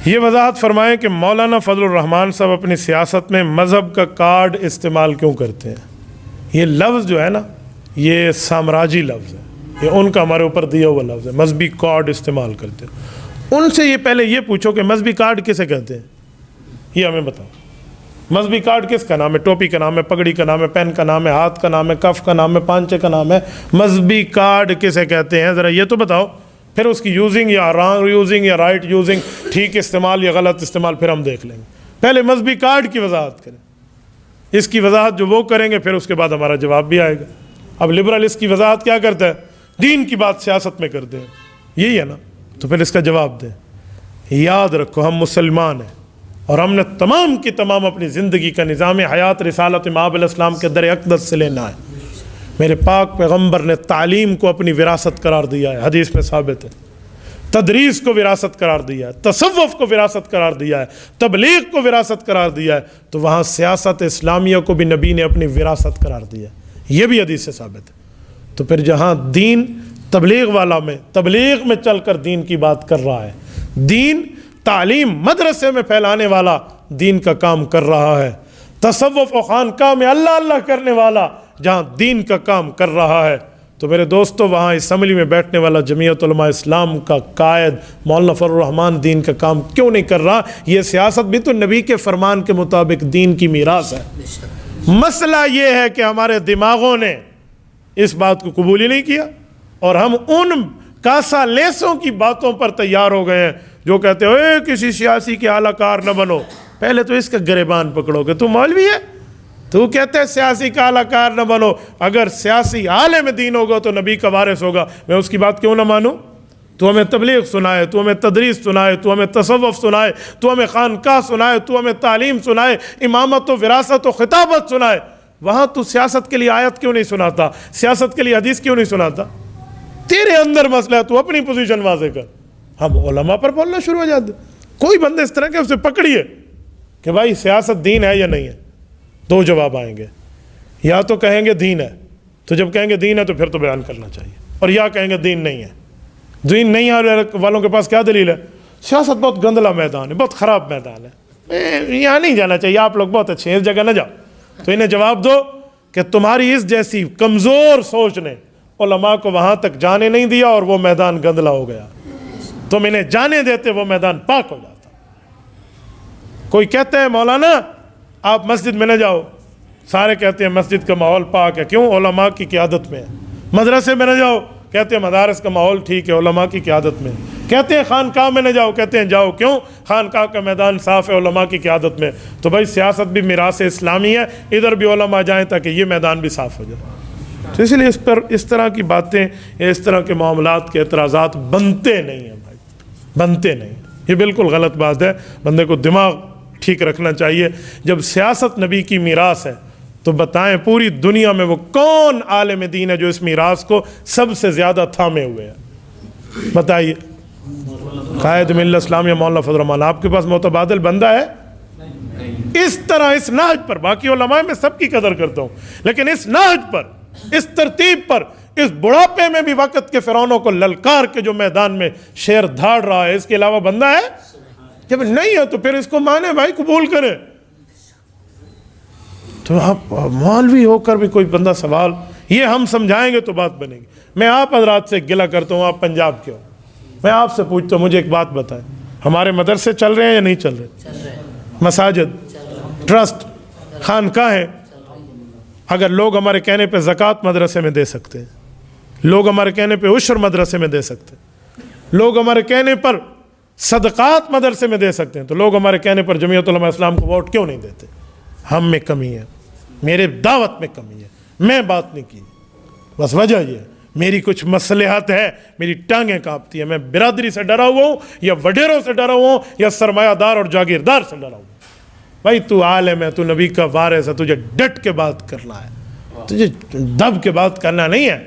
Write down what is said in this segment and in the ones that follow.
یہ وضاحت فرمائیں کہ مولانا فضل الرحمان صاحب اپنی سیاست میں مذہب کا کارڈ استعمال کیوں کرتے ہیں؟ یہ لفظ جو ہے نا، یہ سامراجی لفظ ہے، یہ ان کا ہمارے اوپر دیا ہوا لفظ ہے، مذہبی کارڈ استعمال کرتے ہیں۔ ان سے یہ پہلے یہ پوچھو کہ مذہبی کارڈ کسے کہتے ہیں، یہ ہمیں بتاؤ۔ مذہبی کارڈ کس کا نام ہے؟ ٹوپی کا نام ہے، پگڑی کا نام ہے، پین کا نام ہے، ہاتھ کا نام ہے، کف کا نام ہے، پانچے کا نام ہے۔ مذہبی کارڈ کسے کہتے ہیں ذرا یہ تو بتاؤ، پھر اس کی یوزنگ یا رانگ یوزنگ یا رائٹ یوزنگ، ٹھیک استعمال یا غلط استعمال پھر ہم دیکھ لیں گے۔ پہلے مذہبی کارڈ کی وضاحت کریں، اس کی وضاحت جو وہ کریں گے پھر اس کے بعد ہمارا جواب بھی آئے گا۔ اب لبرل اس کی وضاحت کیا کرتا ہے؟ دین کی بات سیاست میں کرتے ہیں، یہی ہے نا، تو پھر اس کا جواب دیں۔ یاد رکھو ہم مسلمان ہیں اور ہم نے تمام کی تمام اپنی زندگی کا نظام حیات رسالت مآب علیہ السلام کے در اقدس سے لینا ہے۔ میرے پاک پیغمبر نے تعلیم کو اپنی وراثت قرار دیا ہے، حدیث میں ثابت ہے۔ تدریس کو وراثت قرار دیا ہے، تصوف کو وراثت قرار دیا ہے، تبلیغ کو وراثت قرار دیا ہے، تو وہاں سیاست اسلامیہ کو بھی نبی نے اپنی وراثت قرار دیا ہے، یہ بھی حدیث سے ثابت ہے۔ تو پھر جہاں دین تبلیغ والا میں تبلیغ میں چل کر دین کی بات کر رہا ہے، دین تعلیم مدرسے میں پھیلانے والا دین کا کام کر رہا ہے، تصوف و خانقاہ میں اللہ اللہ کرنے والا جہاں دین کا کام کر رہا ہے، تو میرے دوستو وہاں اسمبلی میں بیٹھنے والا جمعیت علماء اسلام کا قائد مولانا فضل الرحمان دین کا کام کیوں نہیں کر رہا؟ یہ سیاست بھی تو نبی کے فرمان کے مطابق دین کی میراث ہے۔ مسئلہ یہ ہے کہ ہمارے دماغوں نے اس بات کو قبول ہی نہیں کیا، اور ہم ان کاسا لیسوں کی باتوں پر تیار ہو گئے ہیں جو کہتے ہیں اے کسی سیاسی کے اعلی کار نہ بنو۔ پہلے تو اس کا گریبان پکڑو کہ تو مولوی ہے، تو کہتے ہیں سیاسی کا اعلی کار نہ بنو۔ اگر سیاسی عالم دین ہوگا تو نبی کا وارث ہوگا، میں اس کی بات کیوں نہ مانوں؟ تو ہمیں تبلیغ سنائے، تو ہمیں تدریس سنائے، تو ہمیں تصوف سنائے، تو ہمیں خانقاہ سنائے، تو ہمیں تعلیم سنائے، امامت و وراثت و خطابت سنائے، وہاں تو سیاست کے لیے آیت کیوں نہیں سناتا؟ سیاست کے لیے حدیث کیوں نہیں سناتا؟ تیرے اندر مسئلہ ہے، تو اپنی پوزیشن واضح کر۔ ہم علماء پر بولنا شروع ہو جاتے، کوئی بندے اس طرح کے اسے پکڑیے کہ بھائی سیاست دین ہے یا نہیں ہے، دو جواب آئیں گے، یا تو کہیں گے دین ہے، تو جب کہیں گے دین ہے تو پھر تو بیان کرنا چاہیے، اور یا کہیں گے دین نہیں ہے۔ دین نہیں ہے والوں کے پاس کیا دلیل ہے؟ سیاست بہت گندلا میدان ہے، بہت خراب میدان ہے، یہاں نہیں جانا چاہیے، آپ لوگ بہت اچھے ہیں، اس جگہ نہ جاؤ۔ تو انہیں جواب دو کہ تمہاری اس جیسی کمزور سوچ نے علماء کو وہاں تک جانے نہیں دیا اور وہ میدان گندلا ہو گیا۔ تم انہیں جانے دیتے وہ میدان پاک ہو جاتا۔ کوئی کہتا ہے مولانا آپ مسجد میں نہ جاؤ، سارے کہتے ہیں مسجد کا ماحول پاک ہے، کیوں؟ علماء کی قیادت میں ہے۔ مدرسے میں نہ جاؤ، کہتے ہیں مدارس کا ماحول ٹھیک ہے، علماء کی قیادت میں۔ کہتے ہیں خانقاہ میں نہ جاؤ، کہتے ہیں جاؤ، کیوں؟ خانقاہ کا میدان صاف ہے، علماء کی قیادت میں۔ تو بھائی سیاست بھی میراث اسلامی ہے، ادھر بھی علماء جائیں تاکہ یہ میدان بھی صاف ہو جائے۔ تو اس لیے اس پر اس طرح کی باتیں، اس طرح کے معاملات کے اعتراضات بنتے نہیں ہیں بھائی، بنتے نہیں۔ یہ بالکل غلط بات ہے، بندے کو دماغ ٹھیک رکھنا چاہیے۔ جب سیاست نبی کی میراث ہے تو بتائیں پوری دنیا میں وہ کون عالم دین ہے جو اس میراث کو سب سے زیادہ تھامے ہوئے ہے؟ بتائیے۔ قائد ملت اسلامیہ مولانا فضل الرحمان، آپ کے پاس متبادل بندہ ہے؟ اس طرح اس نہج پر، باقی علماء میں سب کی قدر کرتا ہوں، لیکن اس نہج پر، اس ترتیب پر، اس بڑھاپے میں بھی وقت کے فرعونوں کو للکار کے جو میدان میں شیر دھاڑ رہا ہے، اس کے علاوہ بندہ ہے؟ جب نہیں ہے تو پھر اس کو مانے بھائی، قبول کریں۔ تو آپ مولوی ہو کر بھی کوئی بندہ سوال، یہ ہم سمجھائیں گے تو بات بنے گی۔ میں آپ حضرات سے گلہ کرتا ہوں، آپ پنجاب کے ہو، میں آپ سے پوچھتا ہوں، مجھے ایک بات بتائیں، ہمارے مدرسے چل رہے ہیں یا نہیں چل رہے؟ مساجد، ٹرسٹ، خانقاہیں، اگر لوگ ہمارے کہنے پہ زکوٰۃ مدرسے میں دے سکتے ہیں، لوگ ہمارے کہنے پہ عشر مدرسے میں دے سکتے ہیں، لوگ ہمارے کہنے پر صدقات مدرسے میں دے سکتے ہیں، تو لوگ ہمارے کہنے پر جمعیت علماء اسلام کو ووٹ کیوں نہیں دیتے؟ ہم میں کمی ہے، میرے دعوت میں کمی ہے، میں بات نہیں کی، بس وجہ یہ ہے میری کچھ مصلحت ہے، میری ٹانگیں کانپتی ہیں، میں برادری سے ڈرا ہوا ہوں یا وڈیروں سے ڈرا ہوا ہوں یا سرمایہ دار اور جاگیردار سے ڈرا ہوں۔ بھائی تو عالم ہے، تو نبی کا وارث ہے، تجھے ڈٹ کے بات کرنا ہے، تجھے دب کے بات کرنا نہیں ہے۔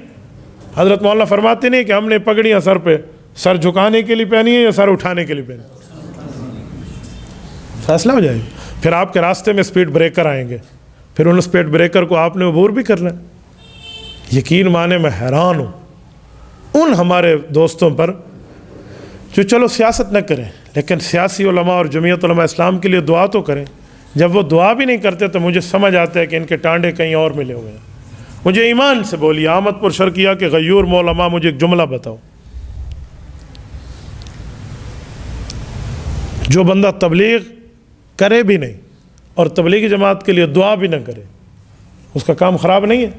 حضرت مولانا فرماتے نہیں کہ ہم نے پگڑیاں سر پہ سر جھکانے کے لیے پہنی ہے یا سر اٹھانے کے لیے پہنی، فیصلہ ہو جائے گا۔ پھر آپ کے راستے میں سپیڈ بریکر آئیں گے، پھر ان سپیڈ بریکر کو آپ نے عبور بھی کرنا ہے۔ یقین مانے میں حیران ہوں ان ہمارے دوستوں پر جو چلو سیاست نہ کریں لیکن سیاسی علماء اور جمعیت علماء اسلام کے لیے دعا تو کریں. جب وہ دعا بھی نہیں کرتے تو مجھے سمجھ آتا ہے کہ ان کے ٹانڈے کہیں اور ملے ہوئے ہیں. مجھے ایمان سے بولیے احمد پور شرقیہ کے غیور مولما مجھے ایک جملہ بتاؤ. جو بندہ تبلیغ کرے بھی نہیں اور تبلیغی جماعت کے لیے دعا بھی نہ کرے اس کا کام خراب نہیں ہے؟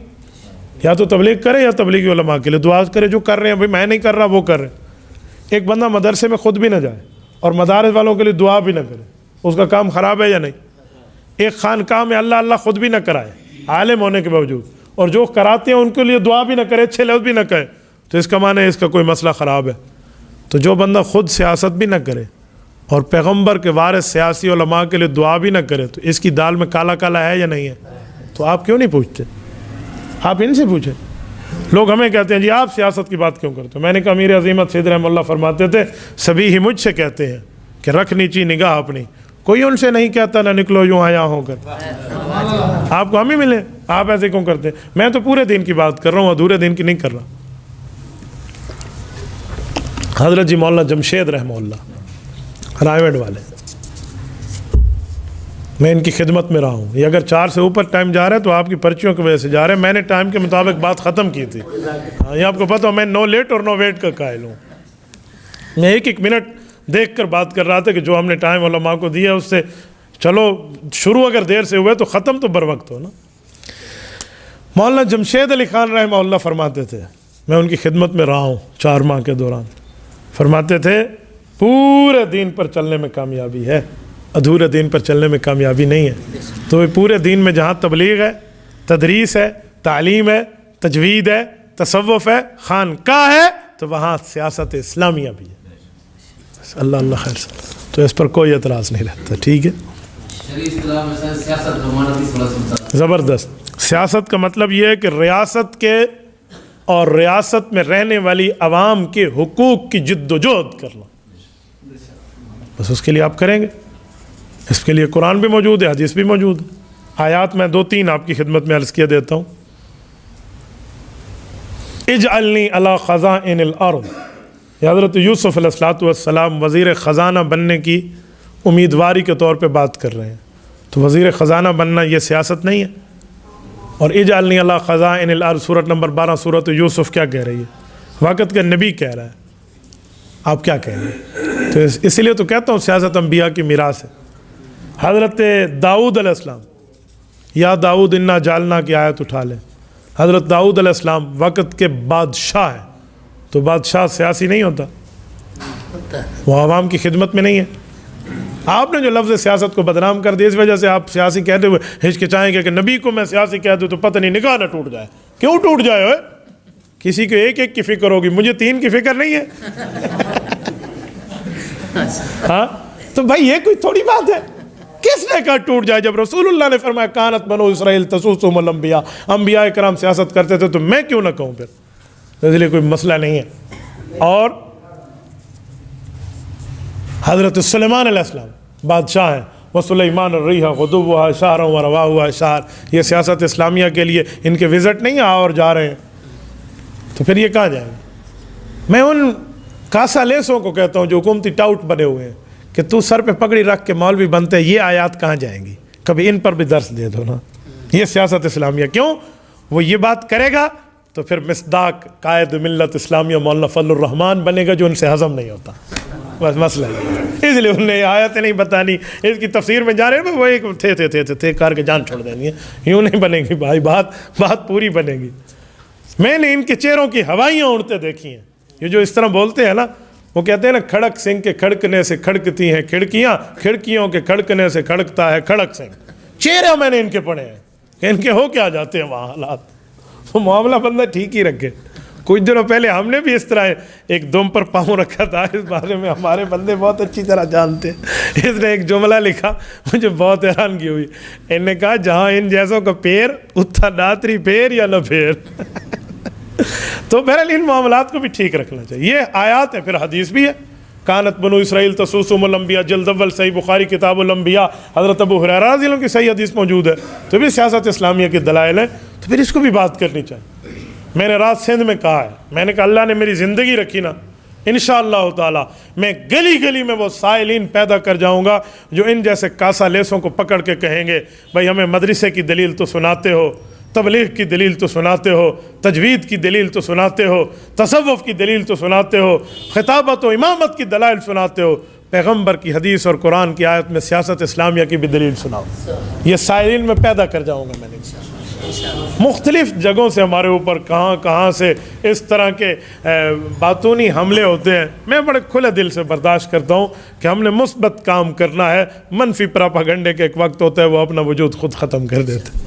یا تو تبلیغ کرے یا تبلیغی علماء کے لیے دعا کرے. جو کر رہے ہیں بھائی میں نہیں کر رہا وہ کر رہے ہیں. ایک بندہ مدرسے میں خود بھی نہ جائے اور مدارس والوں کے لیے دعا بھی نہ کرے اس کا کام خراب ہے یا نہیں؟ ایک خانقاہ میں اللہ اللہ خود بھی نہ کرائے عالم ہونے کے باوجود اور جو کراتے ہیں ان کے لیے دعا بھی نہ کرے اچھے لفظ بھی نہ کہے تو اس کا معنی ہے اس کا کوئی مسئلہ خراب ہے. تو جو بندہ خود سیاست بھی نہ کرے اور پیغمبر کے وارث سیاسی علماء کے لیے دعا بھی نہ کرے تو اس کی دال میں کالا کالا ہے یا نہیں ہے؟ تو آپ کیوں نہیں پوچھتے؟ آپ ان سے پوچھیں. لوگ ہمیں کہتے ہیں جی آپ سیاست کی بات کیوں کرتے ہو؟ میں نے کہا امیر عظیمت سید رحمہ اللہ فرماتے تھے سبھی ہی مجھ سے کہتے ہیں کہ رکھ نیچی نگاہ اپنی. کوئی ان سے نہیں کہتا نہ نکلو یوں آیا ہو کر. آپ کو ہم ہی ملے آپ ایسے کیوں کرتے ہیں؟ میں تو پورے دین کی بات کر رہا ہوں ادھورے دین کی نہیں کر رہا. حضرت جی مولانا جمشید رحمہ اللہ رائے وڈ والے میں ان کی خدمت میں رہا ہوں. یہ اگر 4 سے اوپر ٹائم جا رہا ہے تو آپ کی پرچیوں کی وجہ سے جا رہا ہے. میں نے ٹائم کے مطابق بات ختم کی تھی. یہ آپ کو پتہ ہو میں نو لیٹ اور نو ویٹ کا قائل ہوں. میں ایک منٹ دیکھ کر بات کر رہا تھا کہ جو ہم نے ٹائم علماء کو دیا اس سے چلو شروع اگر دیر سے ہوئے تو ختم تو بر وقت ہو نا. مولانا جمشید علی خان رحمہ اللہ فرماتے تھے میں ان کی خدمت میں رہا ہوں 4 ماہ کے دوران. فرماتے تھے پورے دین پر چلنے میں کامیابی ہے ادھورے دین پر چلنے میں کامیابی نہیں ہے. تو پورے دین میں جہاں تبلیغ ہے تدریس ہے تعلیم ہے تجوید ہے تصوف ہے خانقاہ ہے تو وہاں سیاست اسلامیہ بھی ہے. اللہ اللہ خیر سے تو اس پر کوئی اعتراض نہیں رہتا. ٹھیک ہے زبردست. سیاست کا مطلب یہ ہے کہ ریاست کے اور ریاست میں رہنے والی عوام کے حقوق کی جد و جہد کرنا بس اس کے لیے آپ کریں گے. اس کے لیے قرآن بھی موجود ہے حدیث بھی موجود ہے. آیات میں 2-3 آپ کی خدمت میں عرض کیا دیتا ہوں. اجعلنی علی خزائن الارض. حضرت یوسف علیہ السلام وزیر خزانہ بننے کی امیدواری کے طور پہ بات کر رہے ہیں. تو وزیر خزانہ بننا یہ سیاست نہیں ہے. اور اجعلنی علی خزائن الارض سورۃ نمبر 12 سورۃ یوسف کیا کہہ رہی ہے؟ وقت کا نبی کہہ رہا ہے. آپ کیا کہہ رہے ہیں؟ تو اسی لیے تو کہتا ہوں سیاست انبیاء کی میراث ہے. حضرت داؤد علیہ السلام یا داؤد انا جالنا کی آیت اٹھا لیں. حضرت داؤد علیہ السلام وقت کے بادشاہ ہیں. تو بادشاہ سیاسی نہیں ہوتا وہ عوام کی خدمت میں نہیں ہے. آپ نے جو لفظ سیاست کو بدنام کر دیا اس وجہ سے آپ سیاسی کہتے ہوئے ہچکچائیں گے کہ نبی کو میں سیاسی کہہ دوں تو پتہ نہیں نگاہ نہ ٹوٹ جائے. کیوں ٹوٹ جائے ہوئے؟ کسی کو ایک کی فکر ہوگی مجھے 3 کی فکر نہیں ہے. ہاں تو بھائی یہ کوئی تھوڑی بات ہے. کس نے کہا ٹوٹ جائے جب رسول اللہ نے فرمایا کانت بنو اسرائیل تسوسهم الانبیاء انبیاء کرام سیاست کرتے تھے تو میں کیوں نہ کہوں پھر. اس لیے کوئی مسئلہ نہیں ہے. اور حضرت سلیمان علیہ السلام بادشاہ ہیں. وسلیمان الریح غدوها شہرا ورواحها شہر. یہ سیاست اسلامیہ کے لیے ان کے وزٹ نہیں اور جا رہے ہیں تو پھر یہ کہاں جائیں گے؟ میں ان کاسا لیسوں کو کہتا ہوں جو حکومتی ٹاؤٹ بنے ہوئے ہیں کہ تو سر پہ پگڑی رکھ کے مولوی بنتے یہ آیات کہاں جائیں گی؟ کبھی ان پر بھی درس دے دو نا. یہ سیاست اسلامیہ کیوں؟ وہ یہ بات کرے گا تو پھر مصداق قائد ملت اسلامیہ مولانا فضل الرحمان بنے گا جو ان سے ہضم نہیں ہوتا. بس مسئلہ ہے. اس لیے انہیں آیتیں نہیں بتانی اس کی تفسیر میں جا رہے ہیں وہ ایک تھے کر کے جان چھوڑ دینی ہے. یوں نہیں بنے گی بھائی. بات پوری بنے گی. میں نے ان کے چہروں کی ہوائیاں اڑتے دیکھی ہیں. یہ جو اس طرح بولتے ہیں نا وہ کہتے ہیں نا کھڑک سنگھ کے کھڑکنے سے کھڑکتی ہیں کھڑکیاں کھڑکیوں کے کھڑکنے سے کھڑکتا ہے کھڑک سنگھ. چہرے میں نے ان کے پڑھے ہیں کہ ان کے ہو کیا جاتے ہیں وہاں حالات. تو معاملہ بندہ ٹھیک ہی رکھے. کچھ دنوں پہلے ہم نے بھی اس طرح ایک دم پر پاؤں رکھا تھا. اس بارے میں ہمارے بندے بہت اچھی طرح جانتے ہیں. اس نے ایک جملہ لکھا مجھے بہت حیرانگی ہوئی. ان نے کہا جہاں ان جیسوں کا پیر اتھا داتری پیر یا نہ پیر. تو بہرحال ان معاملات کو بھی ٹھیک رکھنا چاہیے. یہ آیات ہے پھر حدیث بھی ہے. کانت بنو اسرائیل تسوسهم الانبیاء جلد اول صحیح بخاری کتاب الانبیاء حضرت ابو ہریرہ رضی اللہ عنہ کی صحیح حدیث موجود ہے. تو بھی سیاست اسلامیہ کے دلائل ہیں تو پھر اس کو بھی بات کرنی چاہیے. میں نے رات سندھ میں کہا ہے میں نے کہا اللہ نے میری زندگی رکھی نا انشاءاللہ تعالی میں گلی گلی میں وہ سائلین پیدا کر جاؤں گا جو ان جیسے کاسا لیسوں کو پکڑ کے کہیں گے بھائی ہمیں مدرسے کی دلیل تو سناتے ہو، تبلیغ کی دلیل تو سناتے ہو، تجوید کی دلیل تو سناتے ہو، تصوف کی دلیل تو سناتے ہو، خطابت و امامت کی دلائل سناتے ہو، پیغمبر کی حدیث اور قرآن کی آیت میں سیاست اسلامیہ کی بھی دلیل سناؤ۔ یہ سائلین میں پیدا کر جاؤں گا میں نے مختلف جگہوں سے ہمارے اوپر کہاں سے اس طرح کے باطونی حملے ہوتے ہیں۔ میں بڑے کھلے دل سے برداشت کرتا ہوں کہ ہم نے مثبت کام کرنا ہے، منفی پراپاگنڈے کے ایک وقت ہوتا ہے وہ اپنا وجود خود ختم کر دیتے ہیں۔